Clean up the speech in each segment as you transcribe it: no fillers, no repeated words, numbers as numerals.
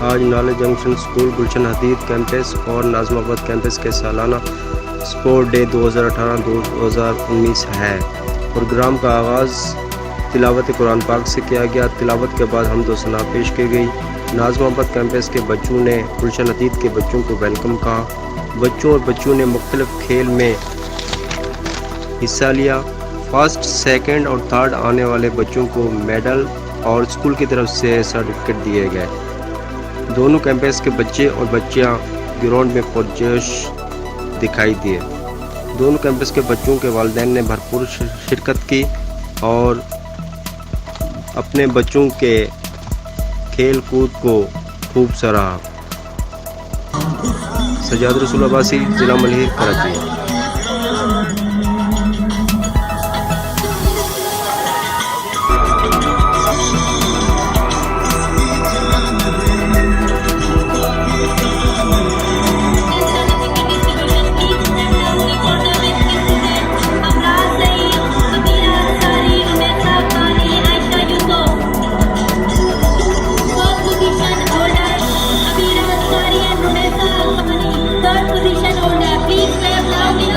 आज नाले junction school गुलशन हदीद campus और नाज़माबाद कैंपस के सालाना स्पोर्ट डे 2018-2019 है। प्रोग्राम का आगाज़ तिलावत कुरान पाक से किया गया। तिलावत के बाद हमदो सना पेश की गई। नाज़माबाद कैंपस के बच्चों ने गुलशन हदीद के बच्चों को वेलकम कहा। बच्चों और बच्चों ने मुख्तलिफ खेल में हिस्सा लिया। फर्स्ट, सेकंड और थर्ड आने वाले बच्चों को मेडल और स्कूल की तरफ से सर्टिफिकेट दिए गए। दोनों कैंपस के बच्चे और बच्चियां ग्राउंड में पुरजोश दिखाई दिए। दोनों कैंपस के बच्चों के वालिदैन ने भरपूर शिरकत की और अपने बच्चों के खेल कूद को खूब सराहा। सजाद रसूल अब्बासी, जिला Malir, Karachi. Third position holder, please clap loudly.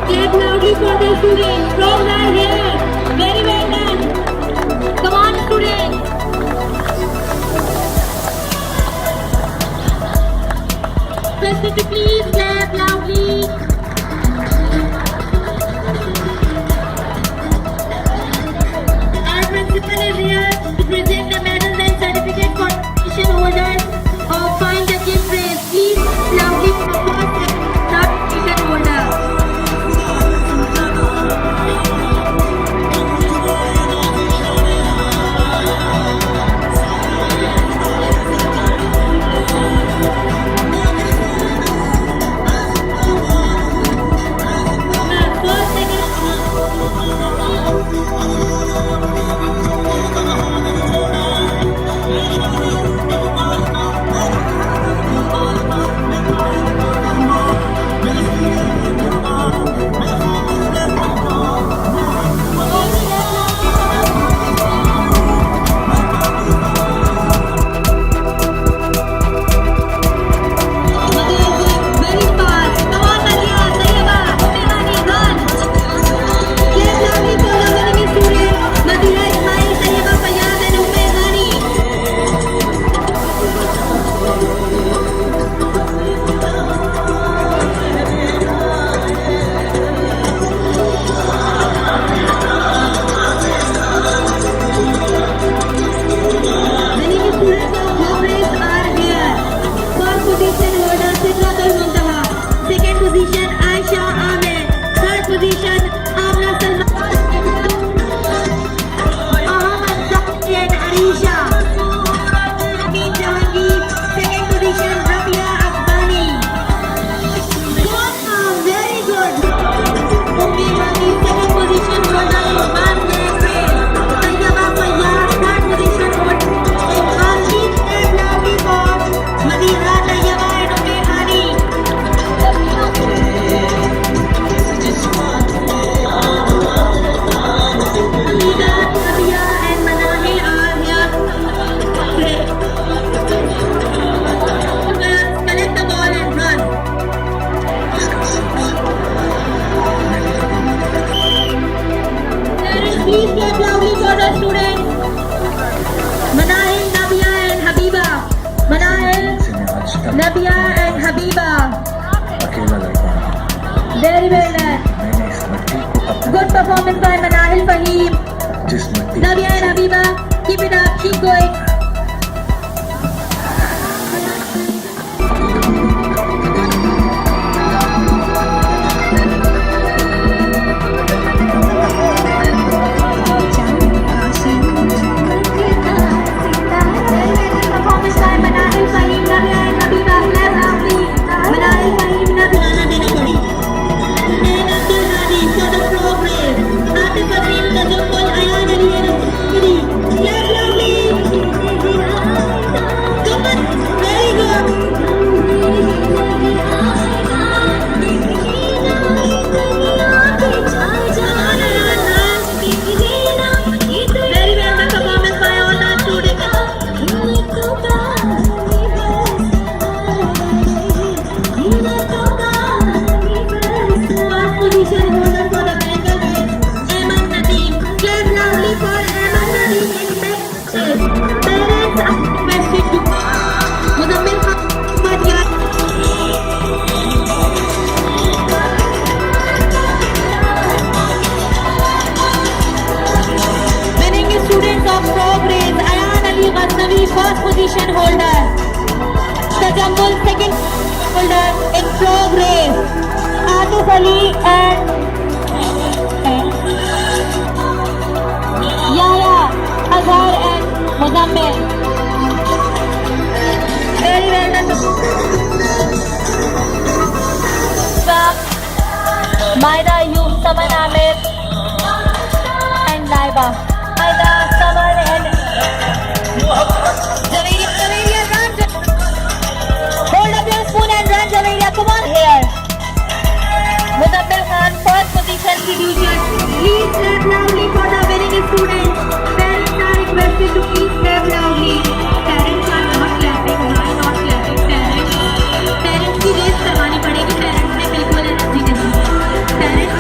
Clap loudly for the students. Frogs are here. Very well done. Come on, students. Facility, please clap loudly. Our principal is here to present the medals and certificate for competition holders of Find the Kid Phrase. Please loudly for the first and third competition holder. Please clap loudly for the students. Manahil, Nabia and Habiba. Manahil, Nabia and Habiba. Very well done. Good performance by Manahil, Fahim. Nabia and Habiba, keep it up, keep going. First position holder, Tajamul second holder in progress, Atif Ali and Yahya, Azhar and Muzammil. Very well done. Maida, Yusuf, Saman Amir and Laiba. Maida, Saman and Javeria, run! Hold up your spoon and run, Javeria. Come on here. Muzammil Khan, first position division. Please clap loudly for the winning students. Parents are requested to please clap loudly. Parents are not clapping. Why not clapping? Parents की race करवानी पड़ेगी. Parents ने बिल्कुल energy नहीं. Parents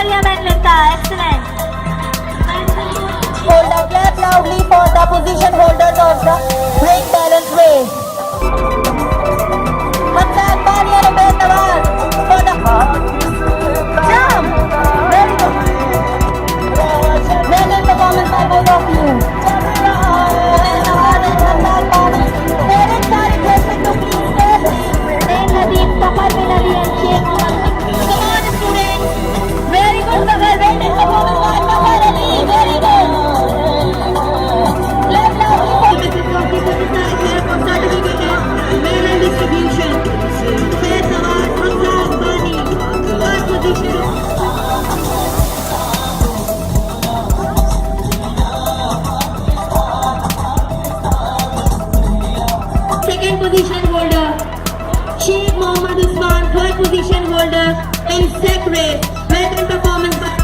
Mariam and Linda. Excellent. Hold up, clap loudly for the position holders of the ring balance race. Hamza Akbari and Ubaid Nawaz for the jump. Very good. Well done performance by both of you. Ubaid Nawaz and Hamza Akbari. Parents are requested to please step. Zain Nadeem, Safar bin Ali and Sheikh Mohammed. Come on, students. Very good, Safar. Well done performance by Safar Ali. Very good. Clap loudly for Mrs. Coffee for the certificate of medal distribution. Ubaid Nawaz, Hamza Akbari. Third position. Second position holder, Sheikh Mohammed Usman. Third position holder in sack race. Well done performance by all.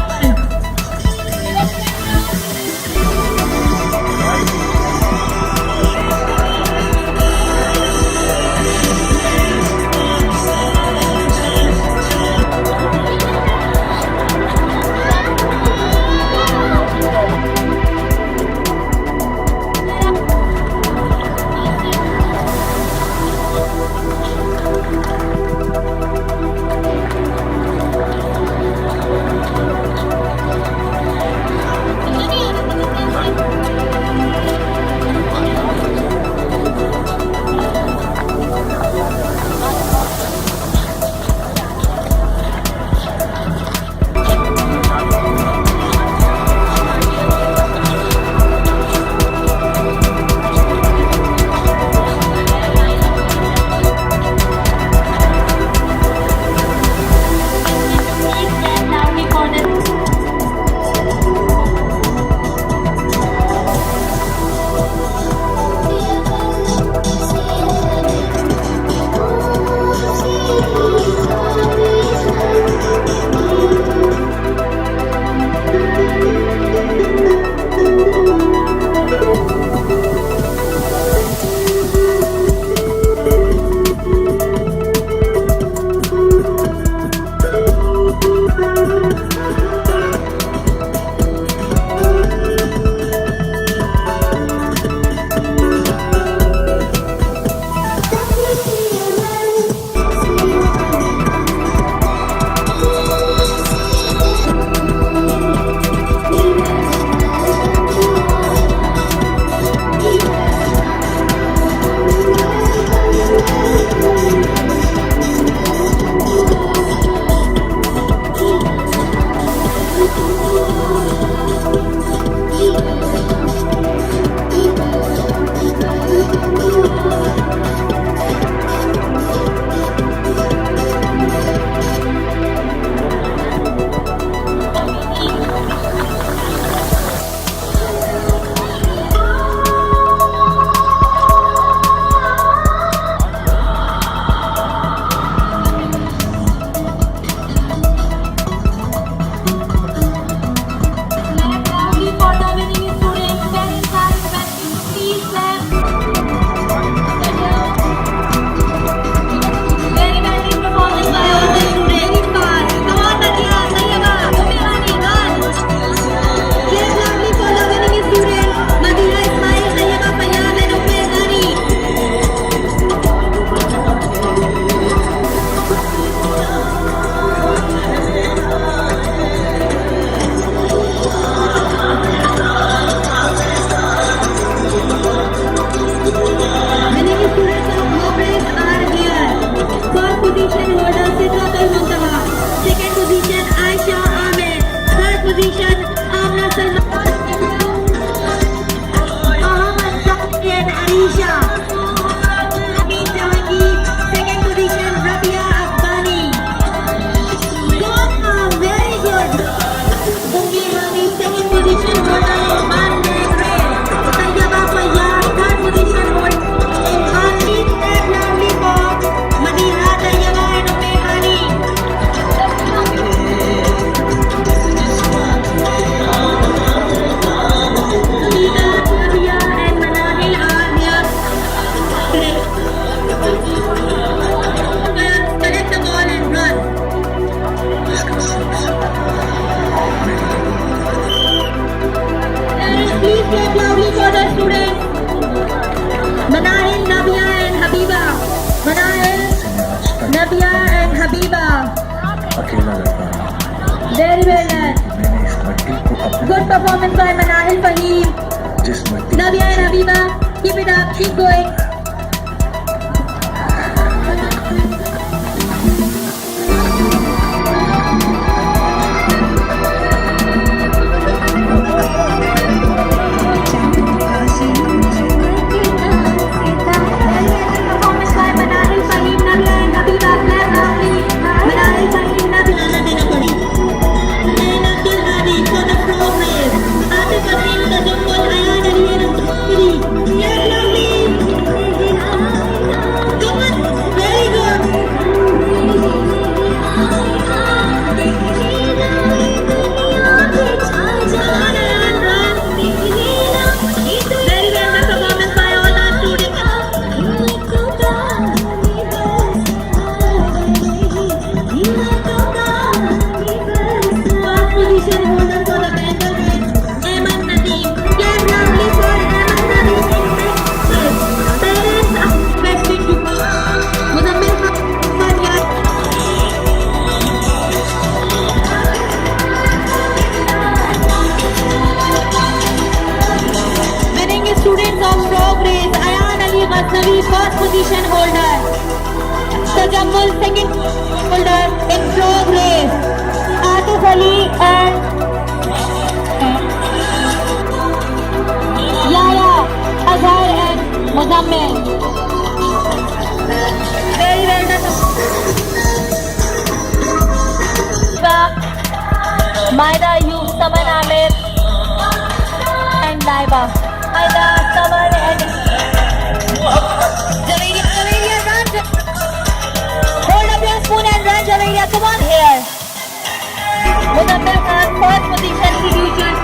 clap loudly for the students. Manahil, Nabia and Habiba. Manahil, Nabia and Habiba. अकेला लड़का Very well done. मैंने इस मट्टी को अपने Good performance by Manahil Fahim. जिस मट्टी Nabia and Habiba. Keep it up. Keep going. Performance by Manahil Fahim, Nabia and Habiba. Clap loudly. Manahil Fahim, Nabia. And Abdul Hadi for the progress. Atif Amin, the Jumbul, Ayan Ali and Abdul. Clap loudly. Come on. Very good. Very well done performance by all our students. First position holder for the mental race, Ayman Nadeem. Clap loudly for Ayman Nadeem. Parents are requested to Muzammil Khan Yar. Winning students of progress, Ayan Ali Ghaznavi, first position holder. Tajammul, second holder in progress. Atif Ali and Yaya, Azhar and Muzammil. Very well done. Maida, Ayub, Saman Amir and Laiba. Maida, Saman and Javeria, run. Hold up your spoon and run, Javeria. Come on here. Muzammil Khan, first position, individual